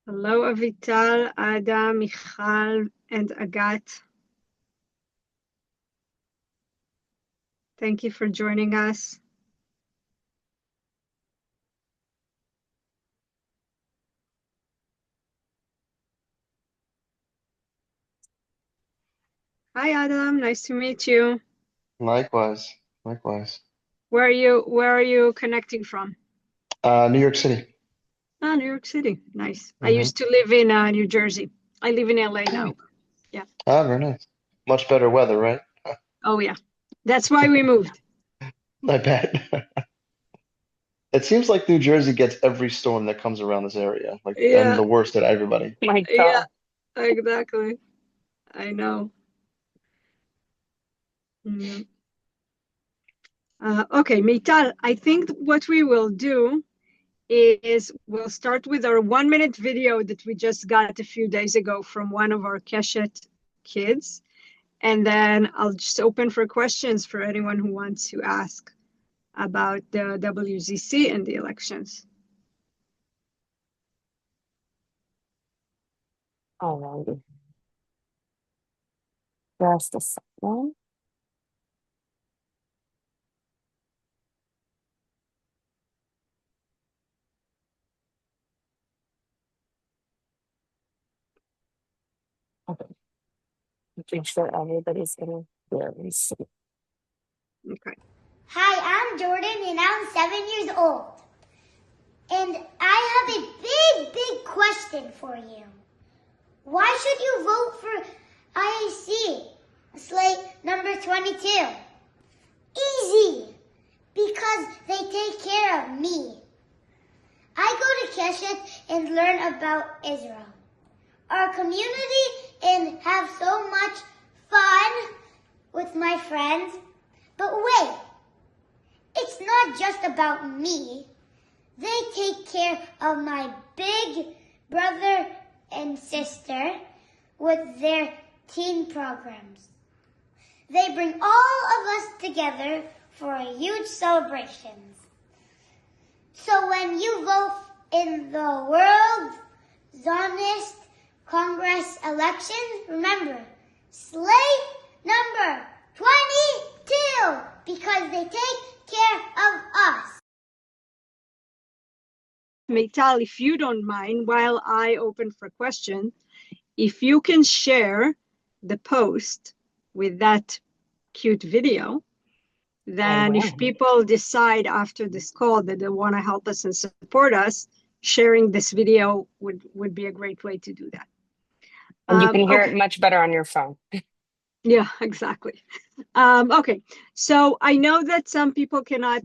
Hello, Avital, Ada, Michal, and Agat. Thank you for joining us. Hi, Adam. Nice to meet you. Likewise, likewise. Where are you connecting from? New York City. Ah, New York City. Nice. I Mm-hmm. used to live in New Jersey. I live in LA now. Yeah. Very nice. Much better weather, right? Oh, yeah. That's why we moved. I bet. It seems like New Jersey gets every storm that comes around this area, like, and Yeah. the worst at everybody. My Yeah. God. Exactly. I know. Mm. Okay, Mital, I think what we will do is we'll start with our 1-minute video that we just got a few days ago from one of our Keshet kids. And then I'll just open for questions for anyone who wants to ask about the WZC and the elections. Alrighty. Just a second. Okay. Making sure everybody's gonna hear me. Okay. Hi, I'm Jordan and I'm 7 years old. And I have a big question for you. Why should you vote for IAC, slate number 22? Easy! Because they take care of me. I go to Keshet and learn about Israel, our community, and have so much fun with my friends. But wait, it's not just about me. They take care of my big brother and sister with their teen programs. They bring all of us together for a huge celebrations. So when you vote in the World Zionist Congress election, remember, slate number 22, because they take care of us. Meital, if you don't mind, while I open for question, if you can share the post with that cute video, then if people decide after this call that they want to help us and support us, sharing this video would be a great way to do that. And you can hear Okay. it much better on your phone. Yeah, exactly. Okay, so I know that some people cannot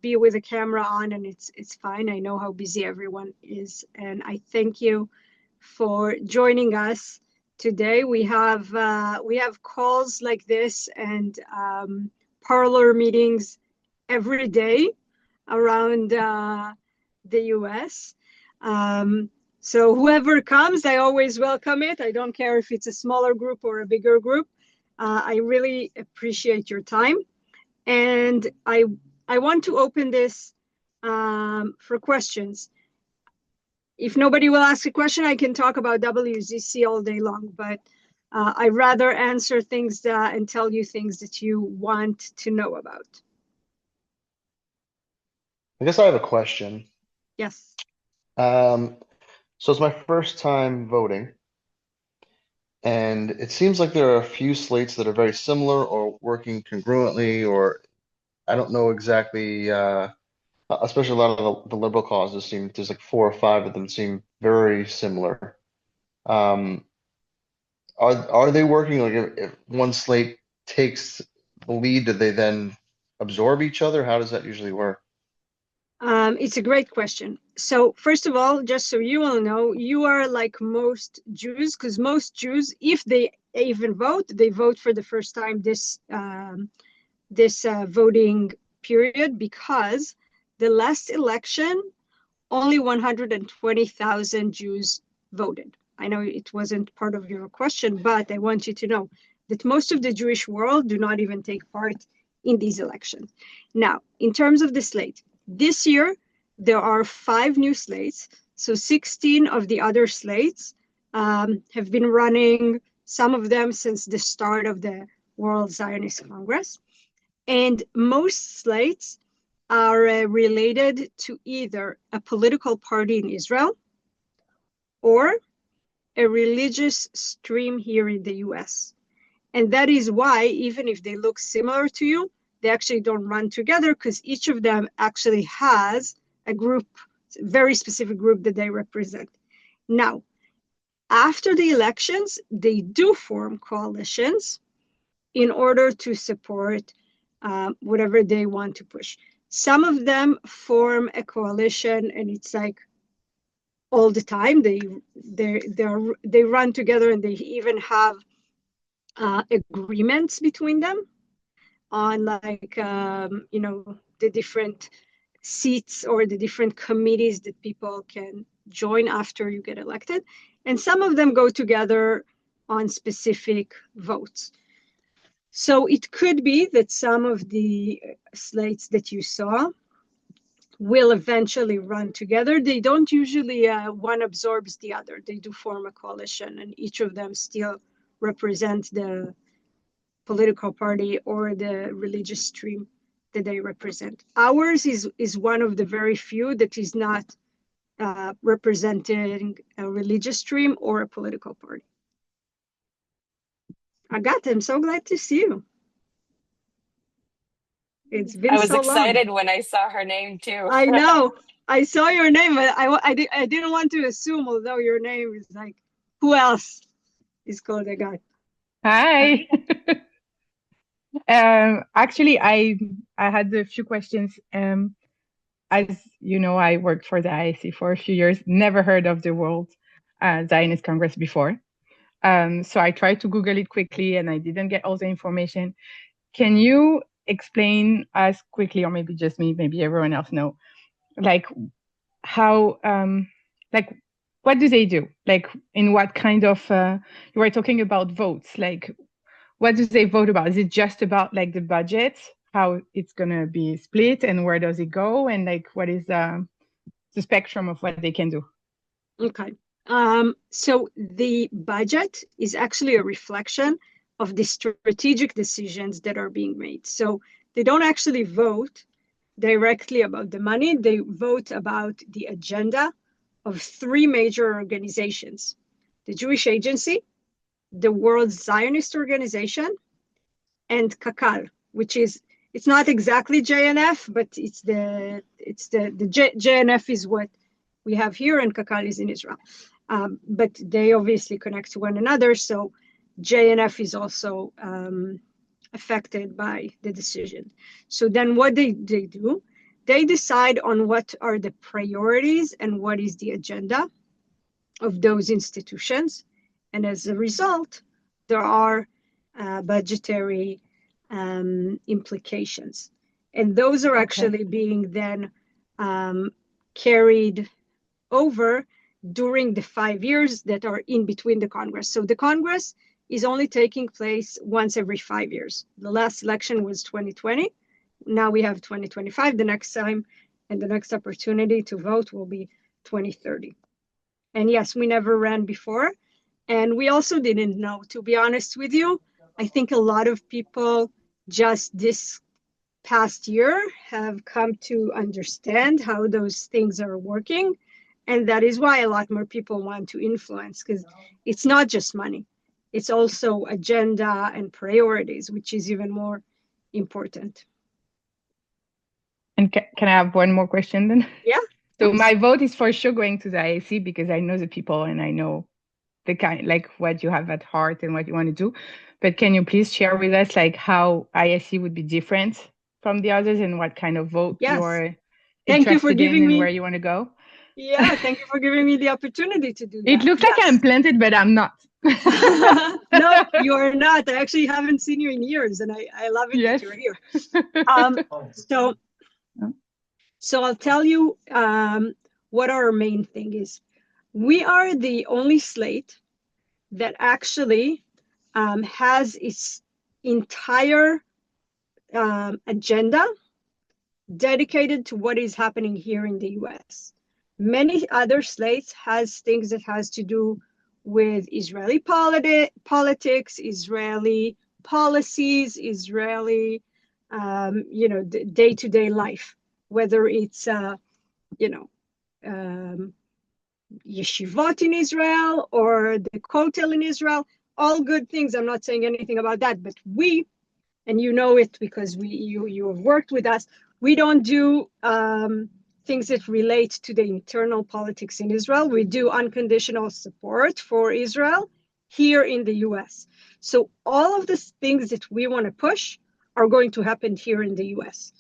be with a camera on, and it's fine. I know how busy everyone is, and I thank you for joining us today. We have calls like this and parlor meetings every day around the US. So whoever comes, I always welcome it. I don't care if it's a smaller group or a bigger group. I really appreciate your time. And I want to open this for questions. If nobody will ask a question, I can talk about WZC all day long, but I'd rather answer things and tell you things that you want to know about. I guess I have a question. Yes. So it's my first time voting, and it seems like there are a few slates that are very similar or working congruently, or I don't know exactly, especially a lot of the liberal causes seem, there's like 4 or 5 of them seem very similar. Um, are they working like if one slate takes the lead, do they then absorb each other? How does that usually work? It's a great question. So first of all, just so you all know, you are like most Jews, because most Jews, if they even vote, they vote for the first time this voting period, because the last election, only 120,000 Jews voted. I know it wasn't part of your question, but I want you to know that most of the Jewish world do not even take part in these elections. Now, in terms of the slate, this year, there are 5 new slates. So 16 of the other slates have been running, some of them since the start of the World Zionist Congress. And most slates are related to either a political party in Israel or a religious stream here in the US. And that is why, even if they look similar to you, they actually don't run together, because each of them actually has a group, a very specific group that they represent. Now, after the elections, they do form coalitions in order to support whatever they want to push. Some of them form a coalition, and it's like all the time. They run together, and they even have agreements between them on, like, the different seats or the different committees that people can join after you get elected. And some of them go together on specific votes. So it could be that some of the slates that you saw will eventually run together. They don't usually, one absorbs the other. They do form a coalition, and each of them still represents the political party or the religious stream that they represent. Ours is one of the very few that is not representing a religious stream or a political party. Agatha, I'm so glad to see you. It's been I was so excited long. when I saw her name too. I know. I saw your name, but I didn't want to assume, although your name is like, who else is called Agatha? Hi. Actually, I had a few questions. As you know, I worked for the IAC for a few years. Never heard of the World Zionist Congress before. So I tried to Google it quickly, and I didn't get all the information. Can you explain us quickly, or maybe just me, maybe everyone else know, like how, like, what do they do? Like, in what kind of, you were talking about votes, like, what do they vote about? Is it just about like the budget, how it's gonna be split, and where does it go, and like what is the spectrum of what they can do? Okay. So the budget is actually a reflection of the strategic decisions that are being made. So they don't actually vote directly about the money. They vote about the agenda of three major organizations: the Jewish Agency, the World Zionist Organization, and Kakal, which is, it's not exactly JNF, but JNF is what we have here, and Kakal is in Israel. But they obviously connect to one another, so JNF is also affected by the decision. So then what they do, they decide on what are the priorities and what is the agenda of those institutions. And as a result, there are budgetary implications. And those are actually being then carried over during the 5 years that are in between the Congress. So the Congress is only taking place once every 5 years. The last election was 2020. Now we have 2025. The next time and the next opportunity to vote will be 2030. And yes, we never ran before. And we also didn't know, to be honest with you. I think a lot of people just this past year have come to understand how those things are working. And that is why a lot more people want to influence, because it's not just money. It's also agenda and priorities, which is even more important. And can I have one more question then? Yeah. So my vote is for sure going to the IAC, because I know the people and I know the kind, like what you have at heart and what you want to do. But can you please share with us like how IAC would be different from the others, and what kind of vote you're interested in and where you want to go? Yeah, thank you for giving me the opportunity to do that. It looks like I'm planted, but I'm not. No, you are not. I actually haven't seen you in years, and I love it that you're here. So I'll tell you what our main thing is. We are the only slate that actually has its entire agenda dedicated to what is happening here in the US. Many other slates has things that has to do with Israeli politics, Israeli policies, Israeli, day-to-day life, whether it's, yeshivot in Israel or the kotel in Israel, all good things. I'm not saying anything about that, but we, and you know it because you have worked with us, we don't do things that relate to the internal politics in Israel. We do unconditional support for Israel here in the US. So all of the things that we want to push are going to happen here in the US.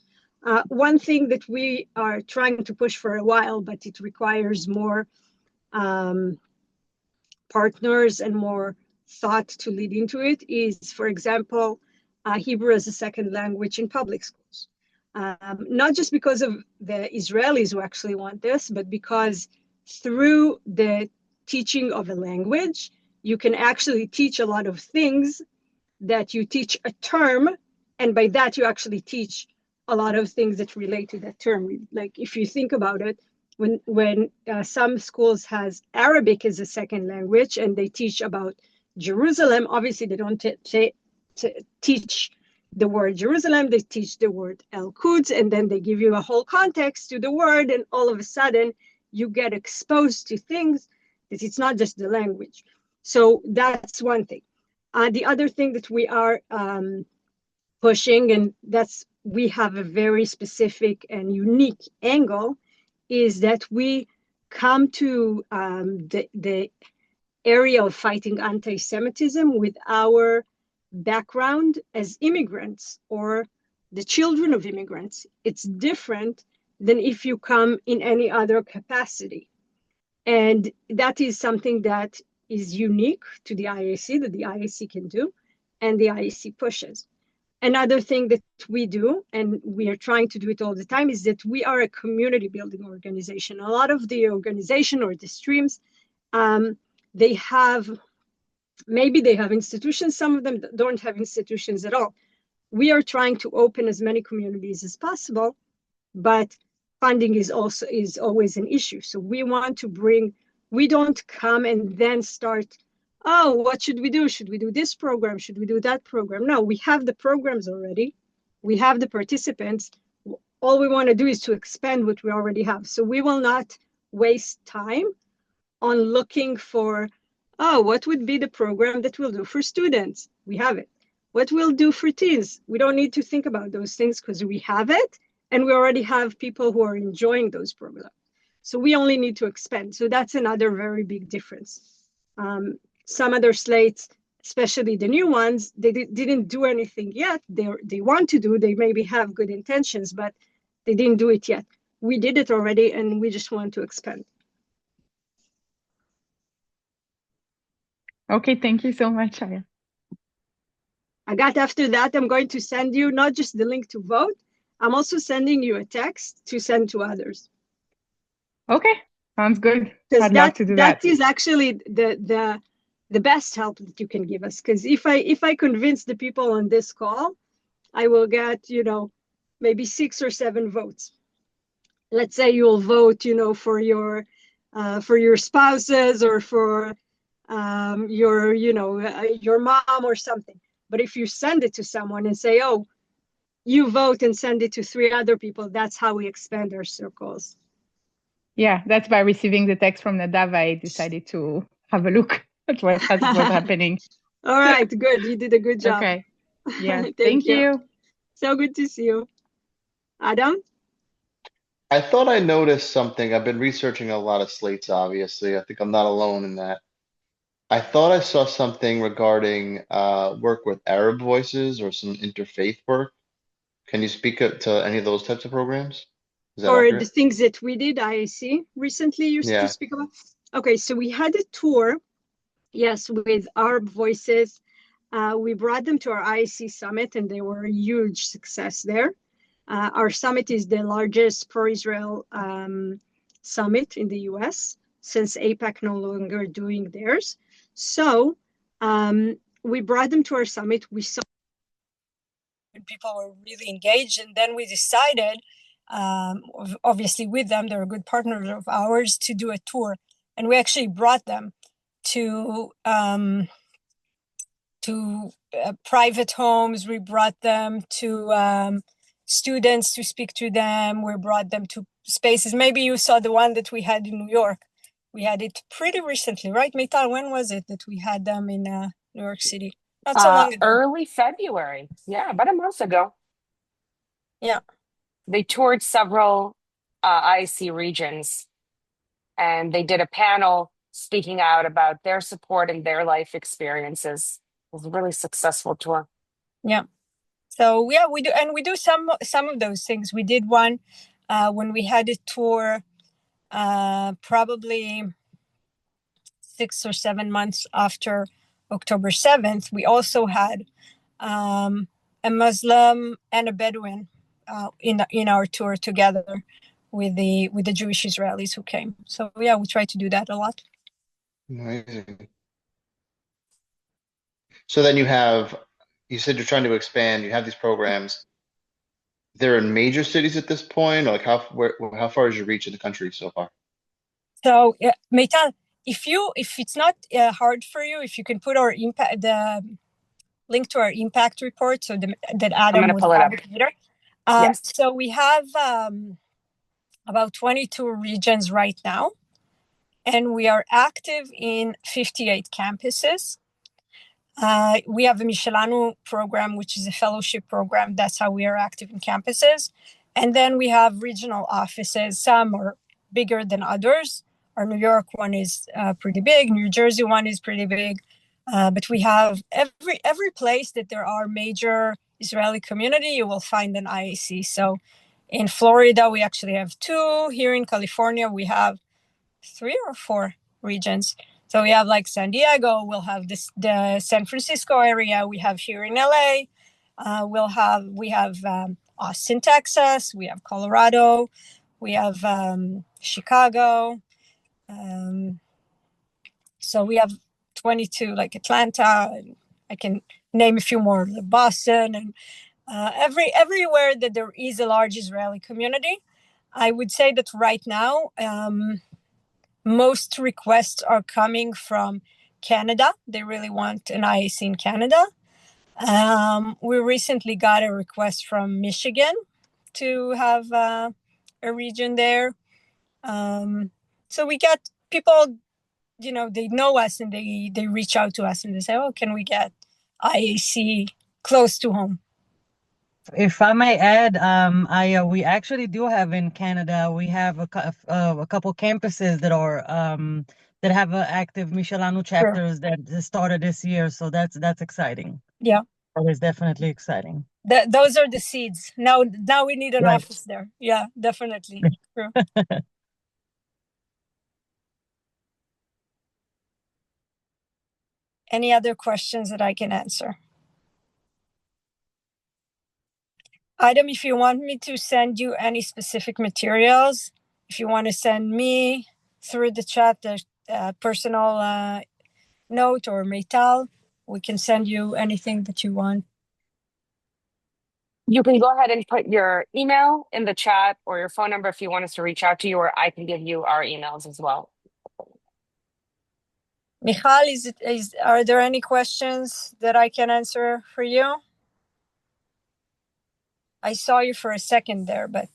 One thing that we are trying to push for a while, but it requires more partners and more thought to lead into it, is, for example, Hebrew as a second language in public schools. Not just because of the Israelis who actually want this, but because through the teaching of a language, you can actually teach a lot of things that you teach a term, and by that you actually teach a lot of things that relate to that term. Like if you think about it, when some schools has Arabic as a second language and they teach about Jerusalem, obviously they don't teach the word Jerusalem, they teach the word El Quds, and then they give you a whole context to the word, and all of a sudden you get exposed to things that it's not just the language. So that's one thing. The other thing that we are pushing, and we have a very specific and unique angle, is that we come to the area of fighting anti-Semitism with our background as immigrants or the children of immigrants. It's different than if you come in any other capacity. And that is something that is unique to the IAC, that the IAC can do, and the IAC pushes. Another thing that we do, and we are trying to do it all the time, is that we are a community building organization. A lot of the organization or the streams, they have institutions, some of them don't have institutions at all. We are trying to open as many communities as possible, but funding is always an issue. So we don't come and then start, oh, what should we do? Should we do this program? Should we do that program? No, we have the programs already. We have the participants. All we want to do is to expand what we already have. So we will not waste time on looking for, oh, what would be the program that we'll do for students? We have it. What we'll do for teens? We don't need to think about those things because we have it, and we already have people who are enjoying those programs. So we only need to expand. So that's another very big difference. Some other slates, especially the new ones, they didn't do anything yet. They want to do, they maybe have good intentions, but they didn't do it yet. We did it already, and we just want to expand. Okay, thank you so much, Aya. Agat, after that, I'm going to send you not just the link to vote, I'm also sending you a text to send to others. Okay, sounds good. Because I'd love to do that. That is actually the best help that you can give us. Because if I convince the people on this call, I will get, maybe 6 or 7 votes. Let's say you'll vote, for your spouses or for your mom or something. But if you send it to someone and say, oh, you vote and send it to 3 other people, that's how we expand our circles. Yeah, that's by receiving the text from Nadav, I decided to have a look at what was happening. All right, good. You did a good job. Okay. Yeah, thank you. So good to see you. Adam? I thought I noticed something. I've been researching a lot of slates, obviously. I think I'm not alone in that. I thought I saw something regarding work with Arab voices or some interfaith work. Can you speak to any of those types of programs? Is that Or accurate? the things that we did, IAC, recently you speak about? Okay, so we had a tour, yes, with Arab voices. We brought them to our IAC summit, and they were a huge success there. Our summit is the largest pro-Israel summit in the US, since AIPAC no longer doing theirs. So we brought them to our summit. We saw people were really engaged, and then we decided obviously with them, they're a good partner of ours, to do a tour. And we actually brought them to private homes. We brought them to students to speak to them. We brought them to spaces. Maybe you saw the one that we had in New York. We had it pretty recently, right, Meital? When was it that we had them in New York City? Not so long ago. Early February. Yeah, about a month ago. Yeah. They toured several IAC regions, and they did a panel speaking out about their support and their life experiences. It was a really successful tour. Yeah. So yeah, we do, and we do some of those things. We did one when we had a tour, probably 6 or 7 months after October 7th. We also had a Muslim and a Bedouin in our tour together with the Jewish Israelis who came. So yeah, we try to do that a lot. Amazing. So then you said you're trying to expand, you have these programs. They're in major cities at this point, or like how far is your reach in the country so far? So Meital, if it's not hard for you, if you can put the link to our impact report, so that Adam will pull it have up. it later. Yes. So we have about 22 regions right now, and we are active in 58 campuses. We have a Michelanu program, which is a fellowship program. That's how we are active in campuses. And then we have regional offices. Some are bigger than others. Our New York one is pretty big. New Jersey one is pretty big. But we have every place that there are major Israeli community, you will find an IAC. So in Florida, we actually have 2. Here in California, we have 3 or 4 regions. So we have like San Diego, we'll have the San Francisco area, we have here in LA, we have Austin, Texas, we have Colorado, we have Chicago. So we have 22, like Atlanta, and I can name a few more, Boston, and everywhere that there is a large Israeli community. I would say that right now, most requests are coming from Canada. They really want an IAC in Canada. We recently got a request from Michigan to have a region there. So we get people, they know us and they reach out to us and they say, oh, can we get IAC close to home? If I may add, we actually do have in Canada, we have a couple campuses that have active Michelanu chapters that started this year. So that's exciting. Yeah. That is definitely exciting. Those are the seeds. Now we need an Right. office there. Yeah, definitely. True. Any other questions that I can answer? Adam, if you want me to send you any specific materials, if you want to send me through the chat the personal note or Meital, we can send you anything that you want. You can go ahead and put your email in the chat or your phone number if you want us to reach out to you, or I can give you our emails as well. Michal, are there any questions that I can answer for you? I saw you for a second there, but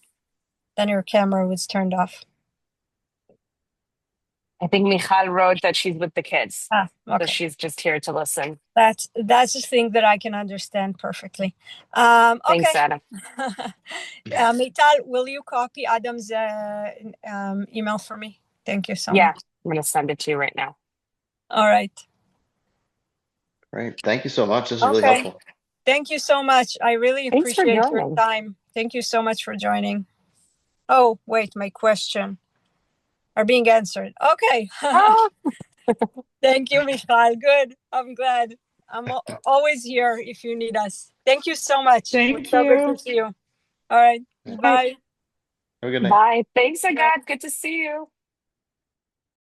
then your camera was turned off. I think Michal wrote that she's with the kids. Okay. So she's just here to listen. That's the thing that I can understand perfectly. Thanks, Okay. Adam. Meital, will you copy Adam's email for me? Thank you so Yeah, much. I'm going to send it to you right now. All right. Great. Thank you so much. This is really Okay. helpful. Thank you so much. I really Thanks for appreciate your joining. time. Thank you so much for joining. Oh, wait, my question are being answered. Okay. Oh, Thank you, Michal. Good. I'm glad. I'm always here if you need us. Thank you so much. Thank It's so good you. to see you. All right. Yeah. Bye. Have a good night. bye. Thanks, Agad. Good to see you.